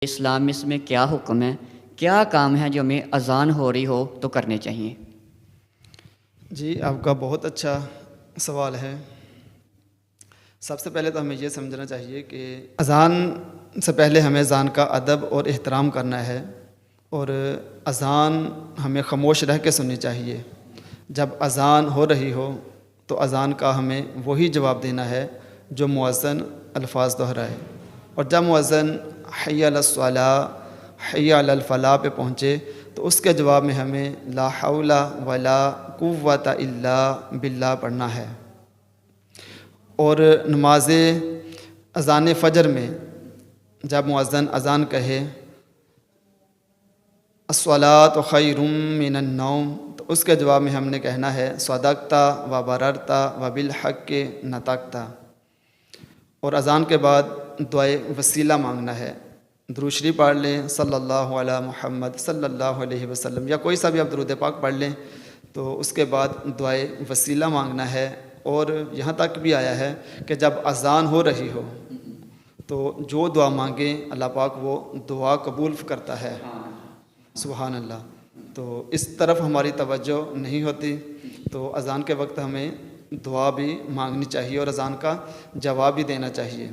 اسلام میں اس میں کیا حکم ہے، کیا کام ہے جو ہمیں اذان ہو رہی ہو تو کرنے چاہیے؟ جی، آپ کا بہت اچھا سوال ہے۔ سب سے پہلے تو ہمیں یہ سمجھنا چاہیے کہ اذان سے پہلے ہمیں اذان کا ادب اور احترام کرنا ہے، اور اذان ہمیں خاموش رہ کے سننی چاہیے۔ جب اذان ہو رہی ہو تو اذان کا ہمیں وہی جواب دینا ہے جو مؤذن الفاظ دہرائے، اور جب مؤذن حی علی الصلاۃ حی علی الفلاح پہ پہنچے تو اس کے جواب میں ہمیں لا حول ولا قوت الا باللہ پڑھنا ہے۔ اور نماز اذان فجر میں جب مؤذن اذان کہے الصلاۃ خیر من النوم، تو اس کے جواب میں ہم نے کہنا ہے صدقتا و بررتا و بالحق نطقتا۔ اور اذان کے بعد دعائے وسیلہ مانگنا ہے، درود شریف پڑھ لیں صلی اللہ علی محمد صلی اللہ علیہ وسلم، یا کوئی سا بھی آپ درود پاک پڑھ لیں، تو اس کے بعد دعائے وسیلہ مانگنا ہے۔ اور یہاں تک بھی آیا ہے کہ جب اذان ہو رہی ہو تو جو دعا مانگیں اللہ پاک وہ دعا قبول کرتا ہے۔ سبحان اللہ۔ تو اس طرف ہماری توجہ نہیں ہوتی، تو اذان کے وقت ہمیں دعا بھی مانگنی چاہیے اور اذان کا جواب بھی دینا چاہیے۔